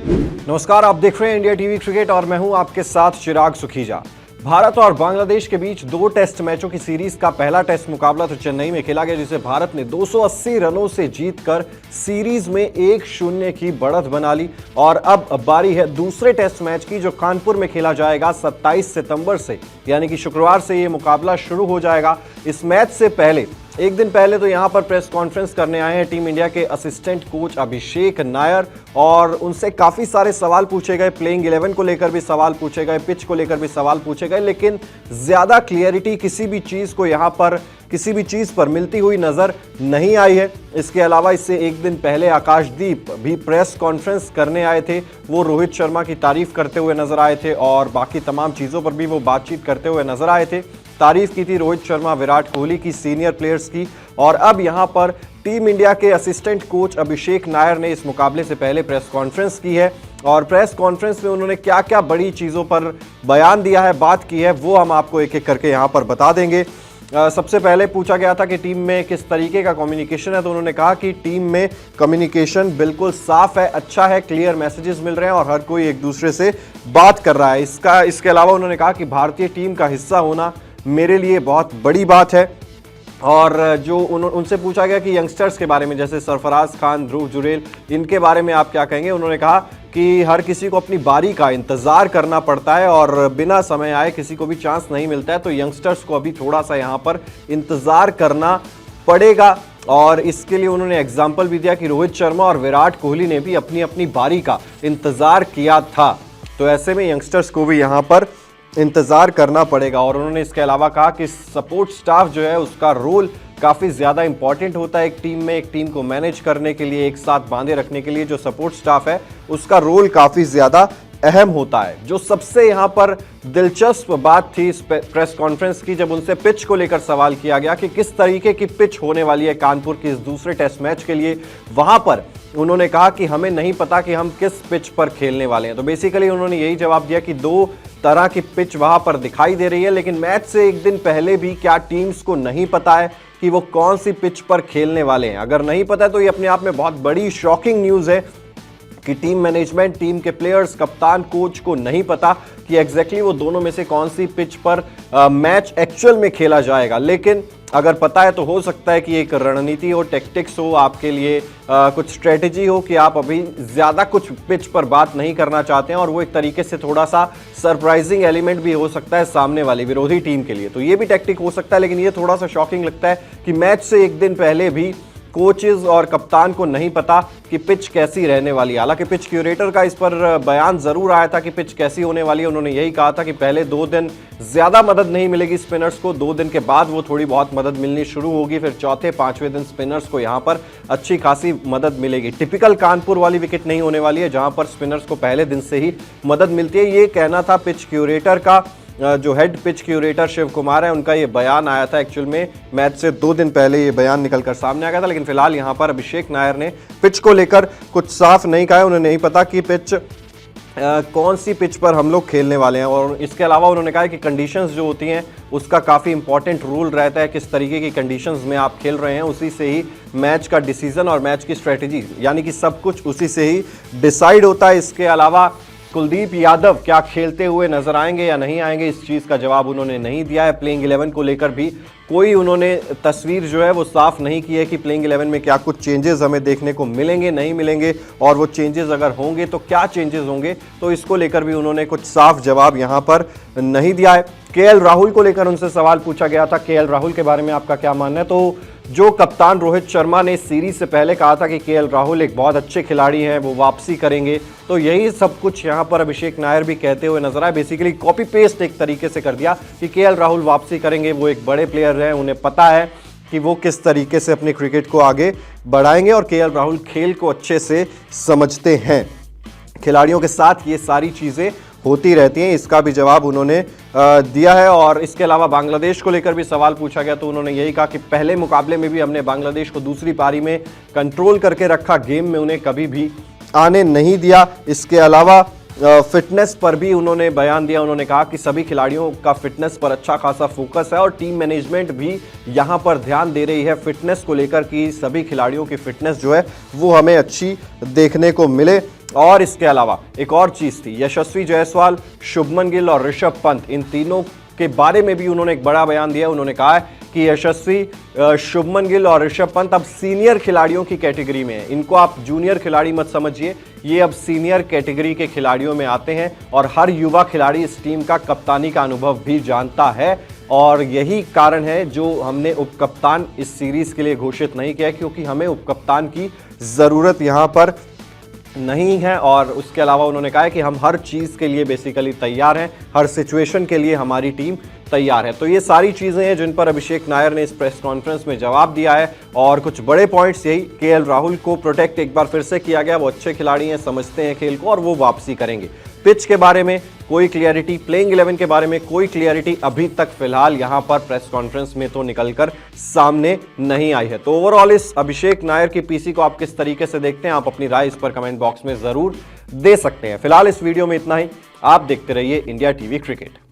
नमस्कार, आप देख रहे हैं इंडिया टीवी क्रिकेट और मैं हूं आपके साथ चिराग सुखीजा। भारत और बांग्लादेश के बीच 2 टेस्ट मैचों की सीरीज का पहला टेस्ट मुकाबला तो चेन्नई में खेला गया, जिसे भारत ने 280 रनों से जीतकर सीरीज में 1-0 की बढ़त बना ली। और अब बारी है दूसरे टेस्ट मैच की, जो कानपुर में खेला जाएगा 27 सितंबर से, यानी कि शुक्रवार से ये मुकाबला शुरू हो जाएगा। इस मैच से पहले एक दिन पहले तो यहां पर प्रेस कॉन्फ्रेंस करने आए हैं टीम इंडिया के असिस्टेंट कोच अभिषेक नायर, और उनसे काफी सारे सवाल पूछे गए। प्लेइंग 11 को लेकर भी सवाल पूछे गए, पिच को लेकर भी सवाल पूछे गए, लेकिन ज्यादा क्लियरिटी किसी भी चीज पर मिलती हुई नजर नहीं आई है। इसके अलावा इससे एक दिन पहले आकाशदीप भी प्रेस कॉन्फ्रेंस करने आए थे। वो रोहित शर्मा की तारीफ करते हुए नजर आए थे और बाकी तमाम चीजों पर भी वो बातचीत करते हुए नजर आए थे। तारीफ की थी रोहित शर्मा, विराट कोहली की, सीनियर प्लेयर्स की। और अब यहां पर टीम इंडिया के असिस्टेंट कोच अभिषेक नायर ने इस मुकाबले से पहले प्रेस कॉन्फ्रेंस की है, और प्रेस कॉन्फ्रेंस में उन्होंने क्या क्या बड़ी चीजों पर बयान दिया है, बात की है, वो हम आपको एक एक करके यहां पर बता देंगे। सबसे पहले पूछा गया था कि टीम में किस तरीके का कम्युनिकेशन है, तो उन्होंने कहा कि टीम में कम्युनिकेशन बिल्कुल साफ है, अच्छा है, क्लियर मैसेजेस मिल रहे हैं और हर कोई एक दूसरे से बात कर रहा है। इसके अलावा उन्होंने कहा कि भारतीय टीम का हिस्सा होना मेरे लिए बहुत बड़ी बात है। और जो उनसे पूछा गया कि यंगस्टर्स के बारे में, जैसे सरफराज खान, ध्रुव जुरेल, इनके बारे में आप क्या कहेंगे, उन्होंने कहा कि हर किसी को अपनी बारी का इंतजार करना पड़ता है और बिना समय आए किसी को भी चांस नहीं मिलता है, तो यंगस्टर्स को अभी थोड़ा सा यहाँ पर इंतजार करना पड़ेगा। और इसके लिए उन्होंने एग्जाम्पल भी दिया कि रोहित शर्मा और विराट कोहली ने भी अपनी अपनी बारी का इंतजार किया था, तो ऐसे में यंगस्टर्स को भी यहाँ पर इंतजार करना पड़ेगा। और उन्होंने इसके अलावा कहा कि सपोर्ट स्टाफ जो है उसका रोल काफ़ी ज़्यादा इंपॉर्टेंट होता है एक टीम में। एक टीम को मैनेज करने के लिए, एक साथ बांधे रखने के लिए जो सपोर्ट स्टाफ है उसका रोल काफ़ी ज़्यादा अहम होता है। जो सबसे यहाँ पर दिलचस्प बात थी इस प्रेस कॉन्फ्रेंस की, जब उनसे पिच को लेकर सवाल किया गया कि किस तरीके की पिच होने वाली है कानपुर की इस दूसरे टेस्ट मैच के लिए, वहां पर उन्होंने कहा कि हमें नहीं पता कि हम किस पिच पर खेलने वाले हैं। तो बेसिकली उन्होंने यही जवाब दिया कि 2 तरह की पिच वहां पर दिखाई दे रही है, लेकिन मैच से एक दिन पहले भी क्या टीम्स को नहीं पता है कि वो कौन सी पिच पर खेलने वाले हैं? अगर नहीं पता है तो ये अपने आप में बहुत बड़ी शॉकिंग न्यूज़ है कि टीम मैनेजमेंट, टीम के प्लेयर्स, कप्तान, कोच को नहीं पता कि एग्जैक्टली वो दोनों में से कौन सी पिच पर मैच एक्चुअल में खेला जाएगा। लेकिन अगर पता है तो हो सकता है कि एक रणनीति हो, टैक्टिक्स हो आपके लिए, कुछ स्ट्रेटेजी हो कि आप अभी ज़्यादा कुछ पिच पर बात नहीं करना चाहते हैं, और वो एक तरीके से थोड़ा सा सरप्राइजिंग एलिमेंट भी हो सकता है सामने वाली विरोधी टीम के लिए। तो ये भी टैक्टिक हो सकता है, लेकिन ये थोड़ा सा शॉकिंग लगता है कि मैच से एक दिन पहले भी कोचेज और कप्तान को नहीं पता कि पिच कैसी रहने वाली है। हालांकि पिच क्यूरेटर का इस पर बयान जरूर आया था कि पिच कैसी होने वाली है। उन्होंने यही कहा था कि पहले 2 दिन ज्यादा मदद नहीं मिलेगी स्पिनर्स को, 2 दिन के बाद वो थोड़ी बहुत मदद मिलनी शुरू होगी, फिर चौथे 5वें दिन स्पिनर्स को यहाँ पर अच्छी खासी मदद मिलेगी। टिपिकल कानपुर वाली विकेट नहीं होने वाली है जहां पर स्पिनर्स को पहले दिन से ही मदद मिलती है। ये कहना था पिच क्यूरेटर का, जो head pitch curator Shiv Kumar है, उनका ये बयान आया था। एक्चुअल में मैच से 2 दिन पहले ये बयान निकलकर सामने आ गया था, लेकिन फिलहाल यहाँ पर अभिषेक नायर ने पिच को लेकर कुछ साफ नहीं कहा है। उन्हें नहीं पता कि पिच कौन सी पिच पर हम लोग खेलने वाले हैं। और इसके अलावा उन्होंने कहा कि कंडीशंस जो होती हैं उसका काफ़ी इंपॉर्टेंट रोल रहता है, किस तरीके की कंडीशंस में आप खेल रहे हैं, उसी से ही मैच का डिसीजन और मैच की स्ट्रेटेजी, यानी कि सब कुछ उसी से ही डिसाइड होता है। इसके अलावा कुलदीप यादव क्या खेलते हुए नजर आएंगे या नहीं आएंगे, इस चीज़ का जवाब उन्होंने नहीं दिया है। प्लेइंग 11 को लेकर भी कोई उन्होंने तस्वीर जो है वो साफ नहीं की है कि प्लेइंग 11 में क्या कुछ चेंजेस हमें देखने को मिलेंगे, नहीं मिलेंगे, और वो चेंजेस अगर होंगे तो क्या चेंजेस होंगे, तो इसको लेकर भी उन्होंने कुछ साफ जवाब यहाँ पर नहीं दिया है। केएल राहुल को लेकर उनसे सवाल पूछा गया था, केएल राहुल के बारे में आपका क्या मानना है? तो जो कप्तान रोहित शर्मा ने सीरीज से पहले कहा था कि केएल राहुल एक बहुत अच्छे खिलाड़ी हैं, वो वापसी करेंगे, तो यही सब कुछ यहाँ पर अभिषेक नायर भी कहते हुए नजर आए। बेसिकली कॉपी पेस्ट एक तरीके से कर दिया कि केएल राहुल वापसी करेंगे, वो एक बड़े प्लेयर हैं, उन्हें पता है कि वो किस तरीके से अपने क्रिकेट को आगे बढ़ाएंगे, और केएल राहुल खेल को अच्छे से समझते हैं। खिलाड़ियों के साथ ये सारी चीज़ें होती रहती हैं, इसका भी जवाब उन्होंने दिया है। और इसके अलावा बांग्लादेश को लेकर भी सवाल पूछा गया, तो उन्होंने यही कहा कि पहले मुकाबले में भी हमने बांग्लादेश को दूसरी पारी में कंट्रोल करके रखा, गेम में उन्हें कभी भी आने नहीं दिया। इसके अलावा फिटनेस पर भी उन्होंने बयान दिया। उन्होंने कहा कि सभी खिलाड़ियों का फिटनेस पर अच्छा खासा फोकस है और टीम मैनेजमेंट भी यहां पर ध्यान दे रही है फिटनेस को लेकर कि सभी खिलाड़ियों की फिटनेस जो है वो हमें अच्छी देखने को मिले। और इसके अलावा एक और चीज थी, यशस्वी जायसवाल, शुभमन गिल और ऋषभ पंत, इन तीनों के बारे में भी उन्होंने एक बड़ा बयान दिया। उन्होंने कहा है कि यशस्वी, शुभमन गिल और ऋषभ पंत अब सीनियर खिलाड़ियों की कैटेगरी में है। इनको आप जूनियर खिलाड़ी मत समझिए, ये अब सीनियर कैटेगरी के खिलाड़ियों में आते हैं और हर युवा खिलाड़ी इस टीम का कप्तानी का अनुभव भी जानता है। और यही कारण है जो हमने उपकप्तान इस सीरीज के लिए घोषित नहीं किया, क्योंकि हमें उपकप्तान की जरूरत यहां पर नहीं है। और उसके अलावा उन्होंने कहा है कि हम हर चीज़ के लिए बेसिकली तैयार हैं, हर सिचुएशन के लिए हमारी टीम तैयार है। तो ये सारी चीज़ें हैं जिन पर अभिषेक नायर ने इस प्रेस कॉन्फ्रेंस में जवाब दिया है। और कुछ बड़े पॉइंट्स यही, केएल राहुल को प्रोटेक्ट एक बार फिर से किया गया, वो अच्छे खिलाड़ी हैं, समझते हैं खेल को और वो वापसी करेंगे। पिच के बारे में कोई क्लियरिटी, प्लेइंग 11 के बारे में कोई क्लियरिटी अभी तक फिलहाल यहां पर प्रेस कॉन्फ्रेंस में तो निकलकर सामने नहीं आई है। तो ओवरऑल इस अभिषेक नायर की पीसी को आप किस तरीके से देखते हैं, आप अपनी राय इस पर कमेंट बॉक्स में जरूर दे सकते हैं। फिलहाल इस वीडियो में इतना ही। आप देखते रहिए इंडिया टीवी क्रिकेट।